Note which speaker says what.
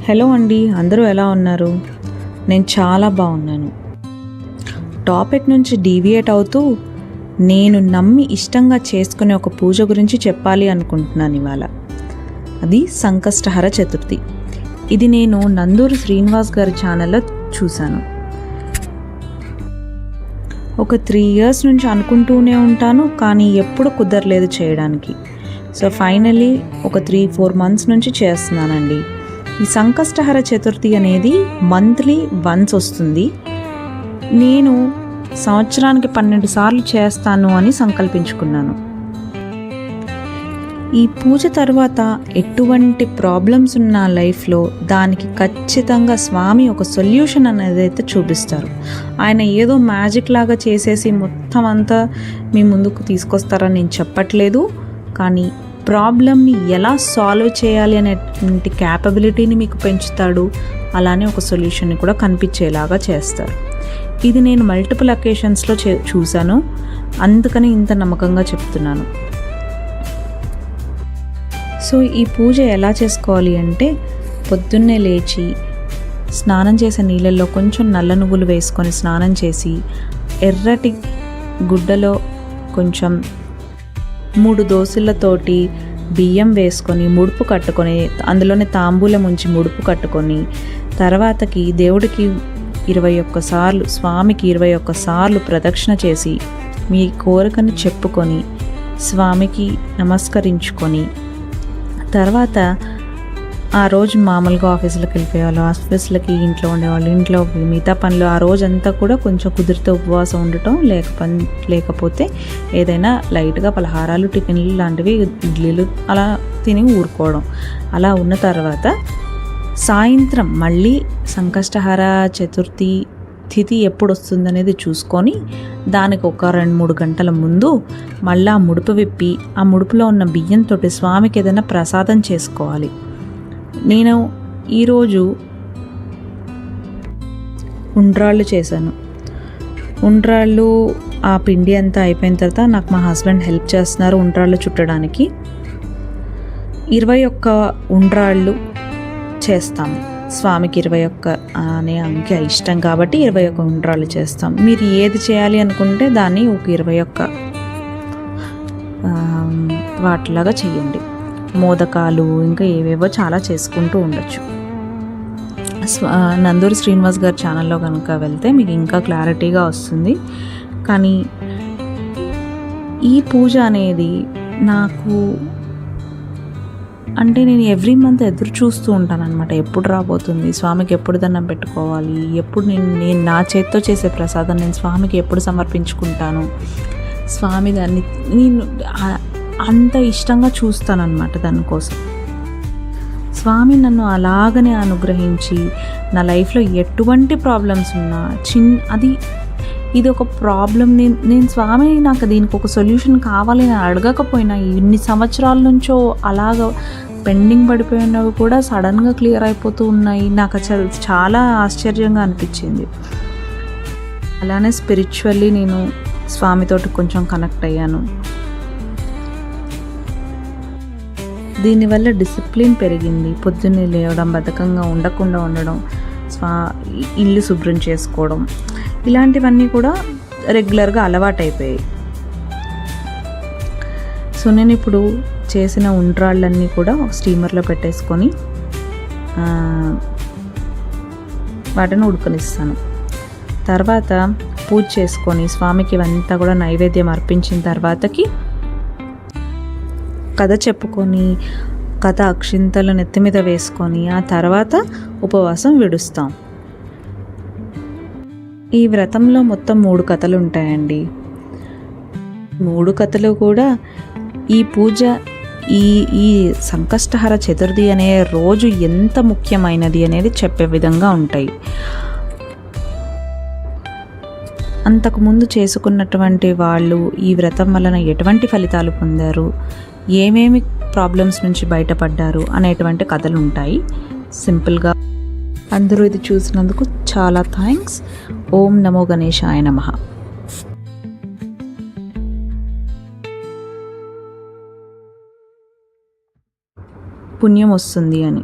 Speaker 1: Hello అండి, అందరూ ఎలా ఉన్నారు? నేను చాలా బాగున్నాను. టాపిక్ నుంచి డీవియేట్ అవుతూ నేను నమ్మి ఇష్టంగా చేసుకునే ఒక పూజ గురించి చెప్పాలి అనుకుంటున్నాను ఇవాళ. అది సంకష్టహర చతుర్థి. ఇది నేను నందూరి శ్రీనివాస్ గారి ఛానల్లో చూశాను. ఒక 3 years నుంచి అనుకుంటూనే ఉంటాను, కానీ ఎప్పుడు కుదరలేదు చేయడానికి. సో ఫైనలీ ఒక 3-4 months నుంచి చేస్తున్నానండి. ఈ సంకష్టహర చతుర్థి అనేది మంత్లీ వన్స్ వస్తుంది. నేను సంవత్సరానికి 12 సార్లు చేస్తాను అని సంకల్పించుకున్నాను. ఈ పూజ తర్వాత ఎటువంటి ప్రాబ్లమ్స్ ఉన్న లైఫ్లో దానికి ఖచ్చితంగా స్వామి ఒక సొల్యూషన్ అనేది అయితే చూపిస్తారు. ఆయన ఏదో మ్యాజిక్ లాగా చేసేసి మొత్తం అంతా మీ ముందుకు తీసుకొస్తారని నేను చెప్పట్లేదు, కానీ ప్రాబ్లమ్ని ఎలా సాల్వ్ చేయాలి అనేటువంటి క్యాపబిలిటీని మీకు పెంచుతాడు. అలానే ఒక సొల్యూషన్ని కూడా కనిపించేలాగా చేస్తారు. ఇది నేను మల్టిపుల్ అకేషన్స్లో చూశాను, అందుకని ఇంత నమ్మకంగా చెప్తున్నాను. సో ఈ పూజ ఎలా చేసుకోవాలి అంటే, పొద్దున్నే లేచి స్నానం చేసే నీళ్ళల్లో కొంచెం నల్ల నువ్వులు వేసుకొని స్నానం చేసి, ఎర్రటి గుడ్డలో కొంచెం 3 దోసలతోటి బియ్యం వేసుకొని ముడుపు కట్టుకొని, అందులోనే తాంబూలం ఉంచి ముడుపు కట్టుకొని, తర్వాతకి దేవుడికి 21 సార్లు, స్వామికి 21 సార్లు ప్రదక్షిణ చేసి మీ కోరికను చెప్పుకొని స్వామికి నమస్కరించుకొని, తర్వాత ఆ రోజు మామూలుగా ఆఫీసులకు వెళ్ళిపోయేవాళ్ళు ఆఫీసులకి, ఇంట్లో ఉండేవాళ్ళు ఇంట్లో మిగతా పనులు, ఆ రోజంతా కూడా కొంచెం కుదిరితే ఉపవాసం ఉండటం, లేకపోతే ఏదైనా లైట్గా పలహారాలు, టిఫిన్లు లాంటివి, ఇడ్లీలు అలా తిని ఊరుకోవడం. అలా ఉన్న తర్వాత సాయంత్రం మళ్ళీ సంకష్టహర చతుర్థి తిథి ఎప్పుడు వస్తుందనేది చూసుకొని, దానికి ఒక 2-3 గంటల ముందు మళ్ళీ ఆ ముడుపు విప్పి, ఆ ముడుపులో ఉన్న బియ్యంతో స్వామికి ఏదైనా ప్రసాదం చేసుకోవాలి. నేను ఈరోజు ఉండ్రాళ్ళు చేశాను. ఉండ్రాళ్ళు ఆ పిండి అంతా అయిపోయిన తర్వాత నాకు మా హస్బెండ్ హెల్ప్ చేస్తున్నారు ఉండ్రాళ్ళు చుట్టడానికి. 21 ఉండ్రాళ్ళు చేస్తాము. స్వామికి 21 అనే అంకె ఇష్టం కాబట్టి 21 ఉండ్రాళ్ళు చేస్తాం. మీరు ఏది చేయాలి అనుకుంటే దాన్ని ఒక 21 వాటిలాగా చేయండి. మోదకాలు ఇంకా ఏవేవో చాలా చేసుకుంటూ ఉండొచ్చు. నందూరి శ్రీనివాస్ గారి ఛానల్లో కనుక వెళ్తే మీకు ఇంకా క్లారిటీగా వస్తుంది. కానీ ఈ పూజ అనేది నాకు అంటే నేను ఎవ్రీ మంత్ ఎదురు చూస్తూ ఉంటాను అనమాట. ఎప్పుడు రాబోతుంది, స్వామికి ఎప్పుడు దండం పెట్టుకోవాలి, ఎప్పుడు నేను నా చేత్తో చేసే ప్రసాదం నేను స్వామికి ఎప్పుడు సమర్పించుకుంటాను, స్వామి దాన్ని నేను అంత ఇష్టంగా చూస్తానన్నమాట. దానికోసం స్వామి నన్ను అలాగనే అనుగ్రహించి నా లైఫ్లో ఎటువంటి ప్రాబ్లమ్స్ ఉన్నా ఇది ఒక ప్రాబ్లం, నేను స్వామి నాకు దీనికి ఒక సొల్యూషన్ కావాలి అని అడగకపోయినా ఇన్ని సంవత్సరాల నుంచో అలాగ పెండింగ్ పడిపోయినవి కూడా సడన్గా క్లియర్ అయిపోతూ ఉన్నాయి. నాకు చాలా ఆశ్చర్యంగా అనిపించింది. అలానే స్పిరిచువల్లీ నేను స్వామితోటి కొంచెం కనెక్ట్ అయ్యాను. దీనివల్ల డిసిప్లిన్ పెరిగింది. పొద్దున్నే లేవడం, బద్ధకంగా ఉండకుండా ఉండడం, ఇల్లు శుభ్రం చేసుకోవడం, ఇలాంటివన్నీ కూడా రెగ్యులర్గా అలవాటైపోయాయి. సో నేను ఇప్పుడు చేసిన ఉండ్రాళ్ళన్నీ కూడా ఒక స్టీమర్లో పెట్టేసుకొని వాటిని ఉడకనిస్తాను. తర్వాత పూజ చేసుకొని స్వామికి ఇవంతా కూడా నైవేద్యం అర్పించిన తర్వాతకి కథ చెప్పుకొని, కథ అక్షింతలు నెత్తి మీద వేసుకొని ఆ తర్వాత ఉపవాసం విడుస్తాం. ఈ వ్రతంలో మొత్తం 3 కథలు ఉంటాయండి. 3 కథలు కూడా ఈ పూజ, ఈ సంకష్టహర చతుర్థి అనే రోజు ఎంత ముఖ్యమైనది అనేది చెప్పే విధంగా ఉంటాయి. అంతకుముందు చేసుకున్నటువంటి వాళ్ళు ఈ వ్రతం వలన ఎటువంటి ఫలితాలు పొందారు, ఏమేమి ప్రాబ్లమ్స్ నుంచి బయటపడ్డారు అనేటువంటి కథలు ఉంటాయి సింపుల్గా. అందరూ ఇది చూసినందుకు చాలా థ్యాంక్స్. ఓం నమో గణేశాయ నమః. పుణ్యం వస్తుంది అని.